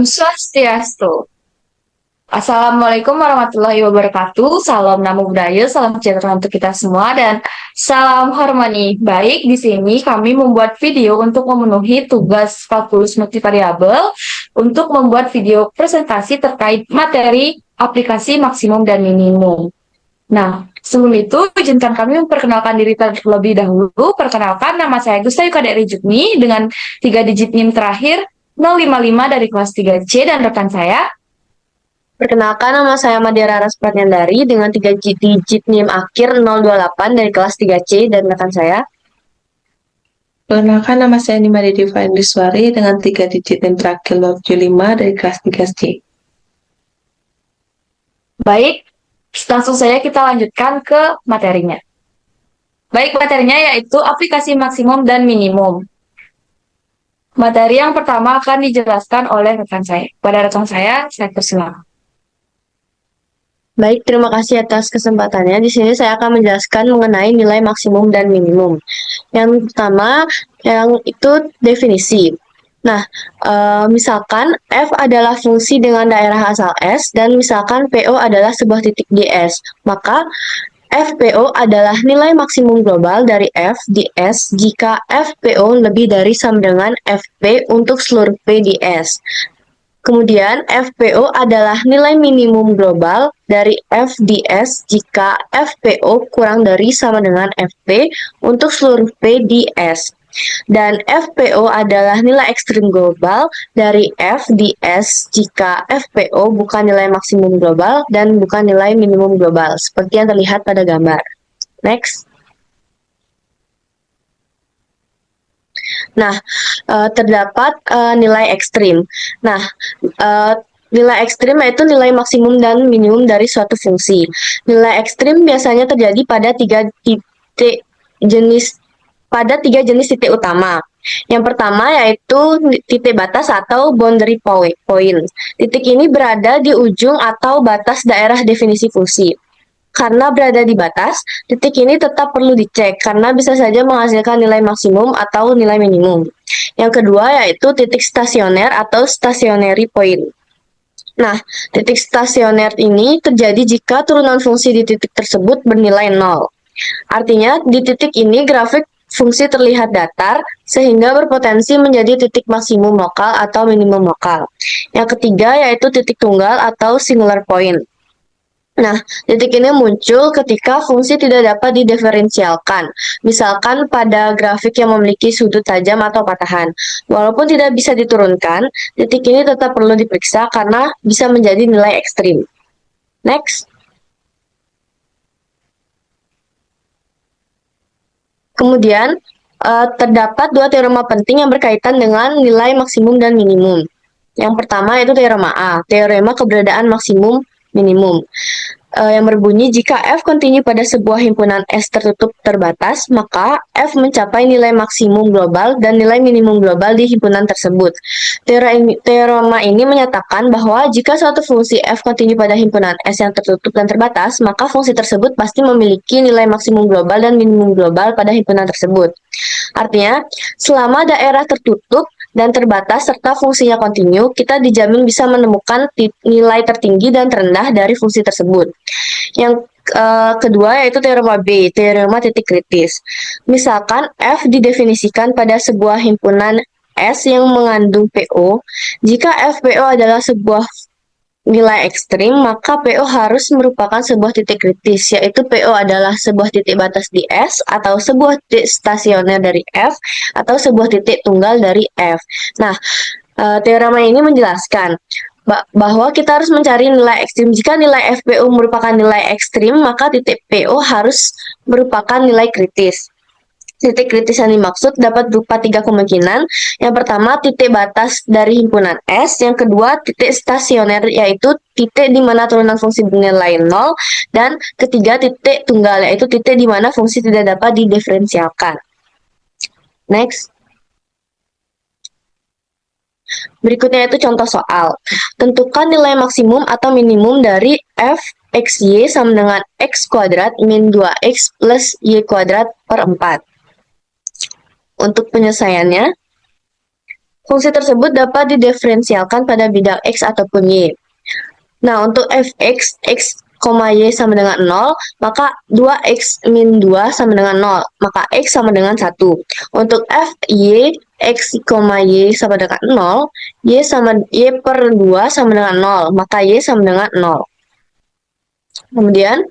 Swastiastu. Assalamualaikum warahmatullahi wabarakatuh. Salam namo buddhaya, salam sejahtera untuk kita semua dan salam harmoni. Baik, di sini kami membuat video untuk memenuhi tugas kalkulus multivariabel untuk membuat video presentasi terkait materi aplikasi maksimum dan minimum. Nah, sebelum itu izinkan kami memperkenalkan diri terlebih dahulu. Perkenalkan, nama saya Gusta Yukaderi Jukni dengan 3 digit NIM terakhir 055 dari kelas 3C dan rekan saya. Perkenalkan, nama saya Madya Raras Pratyandari dengan 3 digit NIM akhir 028 dari kelas 3C dan rekan saya. Perkenalkan, nama saya Nimade Diva Indiswari dengan 3 digit NIM terakhir 075 dari kelas 3C. Baik, langsung saja kita lanjutkan ke materinya. Baik, materinya yaitu aplikasi maksimum dan minimum. Materi yang pertama akan dijelaskan oleh rekan saya. Pada rekan saya persilakan. Baik, terima kasih atas kesempatannya. Di sini saya akan menjelaskan mengenai nilai maksimum dan minimum. Yang pertama, yang itu definisi. Nah, misalkan F adalah fungsi dengan daerah asal S dan misalkan PO adalah sebuah titik di S, maka FPO adalah nilai maksimum global dari F di S jika FPO lebih dari sama dengan FP untuk seluruh P di S. Kemudian FPO adalah nilai minimum global dari F di S jika FPO kurang dari sama dengan FP untuk seluruh P di S. Dan FPO adalah nilai ekstrim global dari F di S jika FPO bukan nilai maksimum global dan bukan nilai minimum global, seperti yang terlihat pada gambar. Next. Nah, terdapat nilai ekstrim. Nah, nilai ekstrim yaitu nilai maksimum dan minimum dari suatu fungsi. Nilai ekstrim biasanya terjadi pada tiga jenis titik utama. Yang pertama yaitu titik batas atau boundary point. Titik ini berada di ujung atau batas daerah definisi fungsi. Karena berada di batas, titik ini tetap perlu dicek karena bisa saja menghasilkan nilai maksimum atau nilai minimum. Yang kedua yaitu titik stasioner atau stationary point. Nah, titik stasioner ini terjadi jika turunan fungsi di titik tersebut bernilai 0. Artinya, di titik ini grafik fungsi terlihat datar, sehingga berpotensi menjadi titik maksimum lokal atau minimum lokal. Yang ketiga yaitu titik tunggal atau singular point. Nah, titik ini muncul ketika fungsi tidak dapat didiferensialkan, misalkan pada grafik yang memiliki sudut tajam atau patahan. Walaupun tidak bisa diturunkan, titik ini tetap perlu diperiksa karena bisa menjadi nilai ekstrim. Next. Kemudian, terdapat dua teorema penting yang berkaitan dengan nilai maksimum dan minimum. Yang pertama yaitu teorema A, teorema keberadaan maksimum minimum. Yang berbunyi jika F kontinu pada sebuah himpunan S tertutup terbatas, maka F mencapai nilai maksimum global dan nilai minimum global di himpunan tersebut. Teorema ini menyatakan bahwa jika suatu fungsi F kontinu pada himpunan S yang tertutup dan terbatas, maka fungsi tersebut pasti memiliki nilai maksimum global dan minimum global pada himpunan tersebut. Artinya, selama daerah tertutup dan terbatas serta fungsinya kontinu, kita dijamin bisa menemukan nilai tertinggi dan terendah dari fungsi tersebut. Yang kedua yaitu teorema B, teorema titik kritis. Misalkan F didefinisikan pada sebuah himpunan S yang mengandung PO, jika FPO adalah sebuah nilai ekstrim, maka PO harus merupakan sebuah titik kritis, yaitu PO adalah sebuah titik batas di S, atau sebuah titik stasioner dari F, atau sebuah titik tunggal dari F. Nah, teorema ini menjelaskan bahwa kita harus mencari nilai ekstrim. Jika nilai FPO merupakan nilai ekstrim, maka titik PO harus merupakan nilai kritis. Titik kritis yang dimaksud dapat berupa 3 kemungkinan. Yang pertama, titik batas dari himpunan S. Yang kedua, titik stasioner, yaitu titik di mana turunan fungsi bernilai 0. Dan ketiga, titik tunggal, yaitu titik di mana fungsi tidak dapat didiferensialkan. Next. Berikutnya itu contoh soal. Tentukan nilai maksimum atau minimum dari f xy sama dengan x kuadrat min 2x plus y kuadrat per 4. Untuk penyelesaiannya, Fungsi tersebut dapat didiferensialkan pada bidang X ataupun Y. Nah, untuk fx, x, y sama dengan 0, maka 2x min 2 sama dengan 0, maka x sama dengan 1. Untuk fy, x, y sama dengan 0, y per 2 sama dengan 0, maka y sama dengan 0. Kemudian,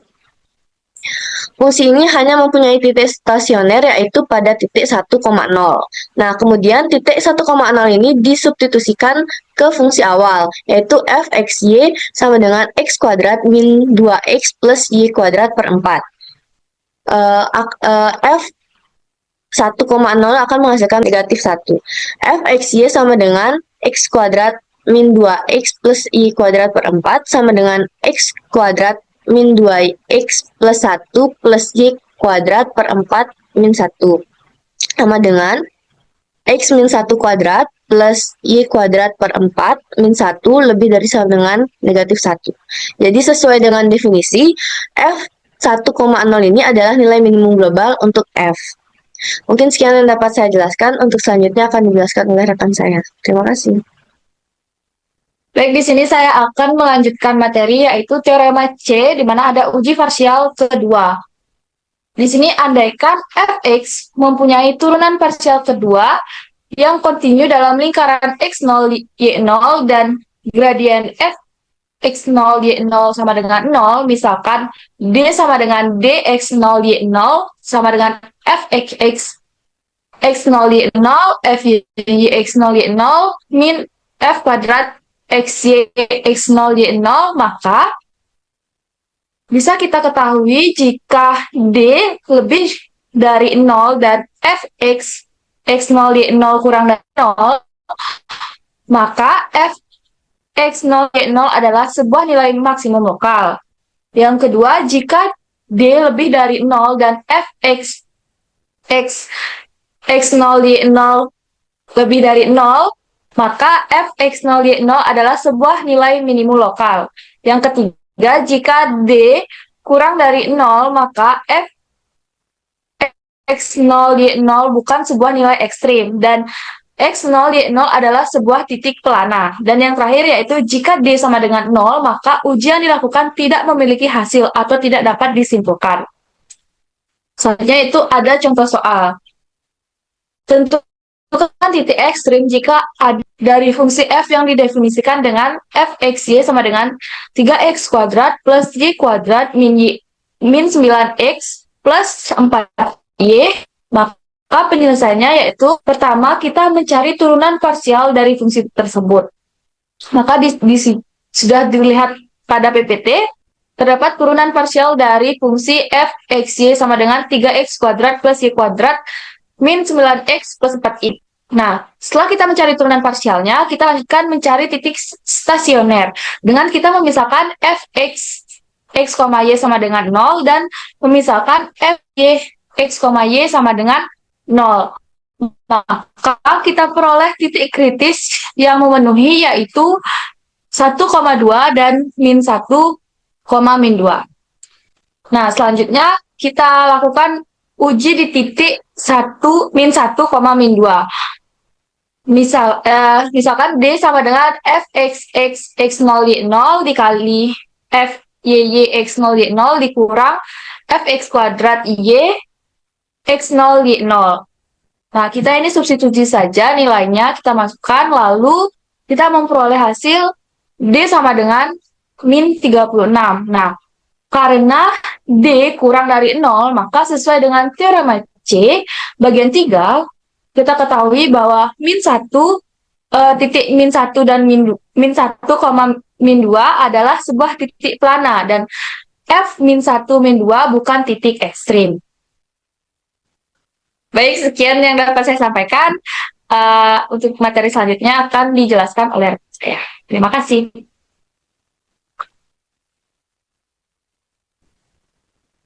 fungsi ini hanya mempunyai titik stasioner yaitu pada titik 1,0. Nah, kemudian titik 1,0 ini disubstitusikan ke fungsi awal, yaitu fxy sama dengan x kuadrat min 2x plus y kuadrat per 4. F 1,0 akan menghasilkan negatif 1. Fxy sama dengan x kuadrat min 2x plus y kuadrat per 4 sama dengan x kuadrat min 2x plus 1 plus y kuadrat per 4 min 1. Sama dengan x min 1 kuadrat plus y kuadrat per 4 min 1 lebih dari sama dengan negatif 1. Jadi sesuai dengan definisi, F 1,0 ini adalah nilai minimum global untuk F. Mungkin sekian yang dapat saya jelaskan. Untuk selanjutnya akan dijelaskan oleh rekan saya. Terima kasih. Baik, di sini saya akan melanjutkan materi yaitu teorema C, di mana ada uji parsial kedua. Di sini andaikan fx mempunyai turunan parsial kedua yang kontinu dalam lingkaran x0, y0 dan gradien f x0, y0 sama dengan 0, misalkan d sama dengan dx0, y0 sama dengan fx x0, y0, fy x0, y0 min f kuadrat xy x0, y0, maka bisa kita ketahui jika D lebih dari 0 dan fx x0, y0 kurang dari 0, maka f x0, y0 adalah sebuah nilai maksimum lokal. Yang kedua, jika D lebih dari 0 dan fx x0, y0 lebih dari 0, maka fx0, y0 adalah sebuah nilai minimum lokal. Yang ketiga, jika D kurang dari 0, maka fx0, y0 bukan sebuah nilai ekstrim, dan x0, y0 adalah sebuah titik pelana. Dan yang terakhir yaitu jika D sama dengan 0, maka ujian dilakukan tidak memiliki hasil atau tidak dapat disimpulkan. Selanjutnya itu ada contoh soal. Tentukan titik ekstrim jika ada dari fungsi f yang didefinisikan dengan fxy sama dengan 3x kuadrat plus y kuadrat min 9x plus 4y, maka penyelesaiannya yaitu pertama kita mencari turunan parsial dari fungsi tersebut. Maka sudah dilihat pada PPT, terdapat turunan parsial dari fungsi fxy sama dengan 3x kuadrat plus y kuadrat min 9x plus 4y. Nah, setelah kita mencari turunan parsialnya, kita lanjutkan mencari titik stasioner dengan kita memisahkan fx x, y sama dengan 0 dan memisahkan fy x, y sama dengan 0. Maka kita peroleh titik kritis yang memenuhi yaitu 1,2 dan min 1, min 2. Nah, selanjutnya kita lakukan uji di titik 1, min 1, min 2. Misalkan D sama dengan fx x0, y0 dikali fy x0, y0 dikurang fx kuadrat y x0, y0. Nah, kita ini substitusi saja nilainya, kita masukkan, lalu kita memperoleh hasil D sama dengan min 36. Nah, karena D kurang dari 0, maka sesuai dengan teorema C, bagian 3, kita ketahui bahwa min 1, titik min 1 dan min 1, min 2 adalah sebuah titik plana, dan F min 1, min 2 bukan titik ekstrim. Baik, sekian yang dapat saya sampaikan. Untuk materi selanjutnya akan dijelaskan oleh saya. Terima kasih.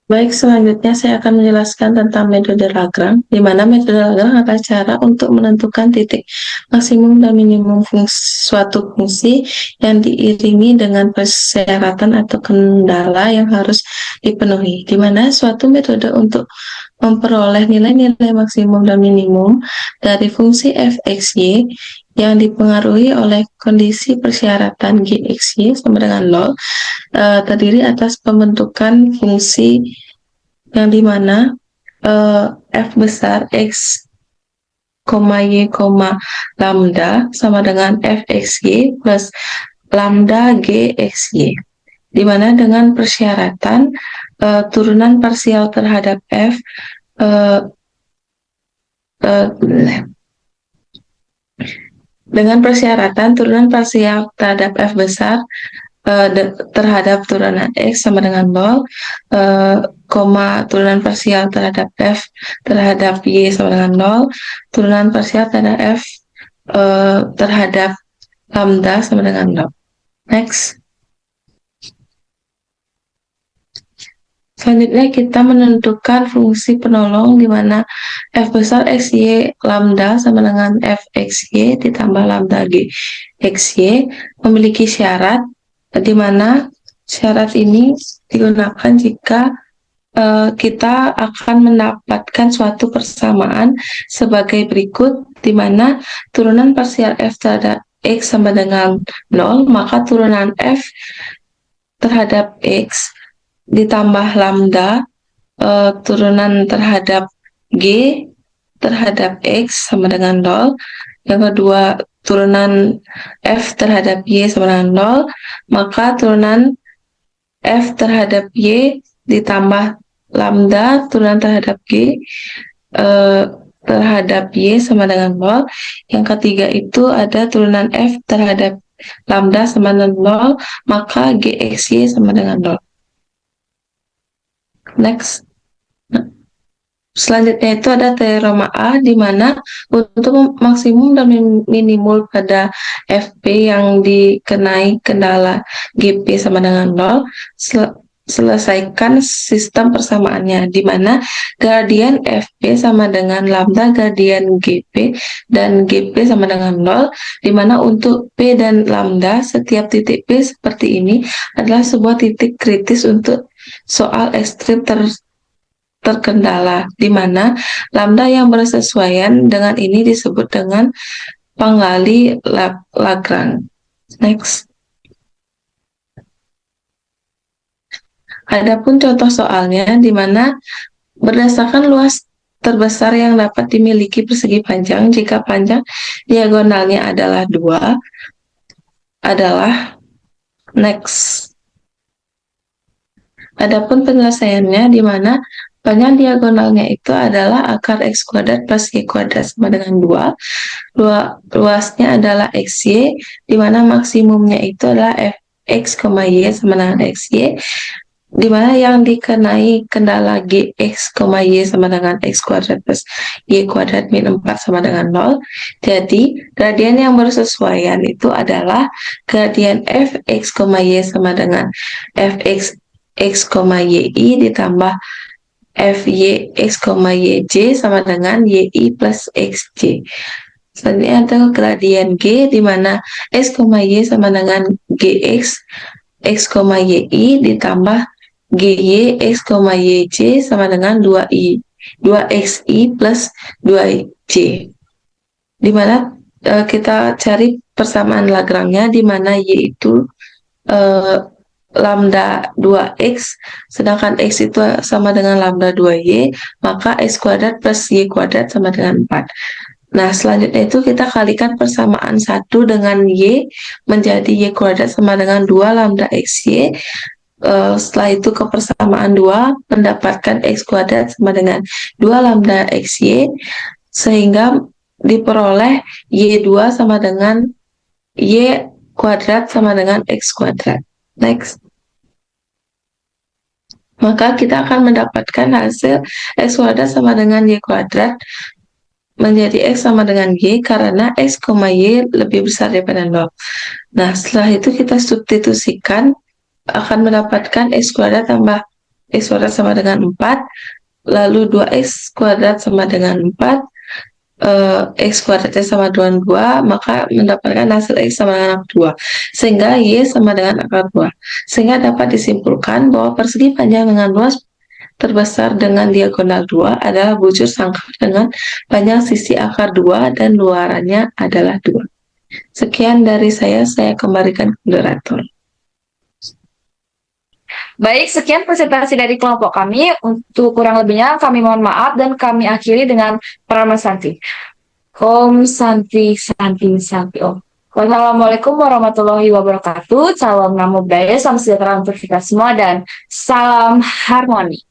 Baik, selanjutnya saya akan menjelaskan tentang metode Lagrange, di mana metode Lagrange adalah cara untuk menentukan titik maksimum dan minimum suatu fungsi yang diiringi dengan persyaratan atau kendala yang harus dipenuhi, di mana suatu metode untuk memperoleh nilai-nilai maksimum dan minimum dari fungsi fxy yang dipengaruhi oleh kondisi persyaratan GXY sama dengan 0 terdiri atas pembentukan fungsi yang dimana F besar X, Y, lambda sama dengan Fxy plus lambda GXY, di mana dengan persyaratan turunan parsial terhadap F dengan persyaratan turunan parsial terhadap F besar terhadap turunan X sama dengan 0, turunan parsial terhadap F terhadap Y sama dengan 0, turunan parsial terhadap F terhadap lambda sama dengan 0. Next. Selanjutnya kita menentukan fungsi penolong di mana F besar XY lambda sama dengan Fxy ditambah lambda G XY memiliki syarat di mana syarat ini digunakan jika kita akan mendapatkan suatu persamaan sebagai berikut, di mana turunan parsial F terhadap X sama dengan 0, maka turunan F terhadap X ditambah lambda turunan terhadap G terhadap X sama dengan 0. Yang kedua, turunan F terhadap Y sama dengan 0, maka turunan F terhadap Y ditambah lambda turunan terhadap G terhadap Y sama dengan 0. Yang ketiga itu ada turunan F terhadap lambda sama dengan 0, maka GXY sama dengan 0. Next. Selanjutnya itu ada teorema A, di mana untuk maksimum dan minimum pada FP yang dikenai kendala GP sama dengan 0, selesaikan sistem persamaannya, di mana gradien FP sama dengan lambda gradien GP dan GP sama dengan 0, di mana untuk P dan lambda setiap titik P seperti ini adalah sebuah titik kritis untuk soal ekstrim terkendala, di mana lambda yang bersesuaian dengan ini disebut dengan penggali Lagrange. Next. Adapun contoh soalnya di mana berdasarkan luas terbesar yang dapat dimiliki persegi panjang jika panjang diagonalnya adalah 2 adalah next. Adapun penyelesaiannya di mana panjang diagonalnya itu adalah akar X kuadrat plus Y kuadrat sama dengan 2. Luasnya adalah XY, di mana maksimumnya itu adalah Fx, Y sama dengan XY, di mana yang dikenai kendala Gx, Y sama dengan X kuadrat plus Y kuadrat min 4 sama dengan 0. Jadi, gradien yang bersesuaian itu adalah gradien Fx, Y sama dengan Fx, X, Y, ditambah Fy, X, Yj sama dengan Yi plus Xj. Selanjutnya ada gradien G, di mana X, Y sama dengan Gx, X, Y, ditambah Gy, X, Yj sama dengan 2xi plus 2j. Di mana kita cari persamaan Lagrange-nya, di mana Y itu lambda 2x, sedangkan x itu sama dengan lambda 2y, maka x kuadrat plus y kuadrat sama dengan 4. Nah, selanjutnya itu kita kalikan persamaan 1 dengan y menjadi y kuadrat sama dengan 2 lambda xy. Setelah itu ke persamaan 2 mendapatkan x kuadrat sama dengan 2 lambda xy, sehingga diperoleh y2 sama dengan y kuadrat sama dengan x kuadrat. Next. Maka kita akan mendapatkan hasil x kuadrat sama dengan y kuadrat menjadi x sama dengan y karena x, y lebih besar daripada 0. Nah, setelah itu kita substitusikan, akan mendapatkan x kuadrat tambah x kuadrat sama dengan 4, lalu 2x kuadrat sama dengan 4, x kuadratnya sama dengan 2, maka mendapatkan hasil x sama dengan akar 2, sehingga y sama dengan akar 2. Sehingga dapat disimpulkan bahwa persegi panjang dengan luas terbesar dengan diagonal 2 adalah bujur sangkar dengan panjang sisi akar 2 dan luarannya adalah 2. Sekian dari saya kembalikan ke moderator. Baik, sekian presentasi dari kelompok kami. Untuk kurang lebihnya kami mohon maaf dan kami akhiri dengan Parama Santi. Om Santi Santi Santi Om. Wassalamualaikum warahmatullahi wabarakatuh. Salam namo budaya, salam sejahtera untuk kita semua dan salam harmoni.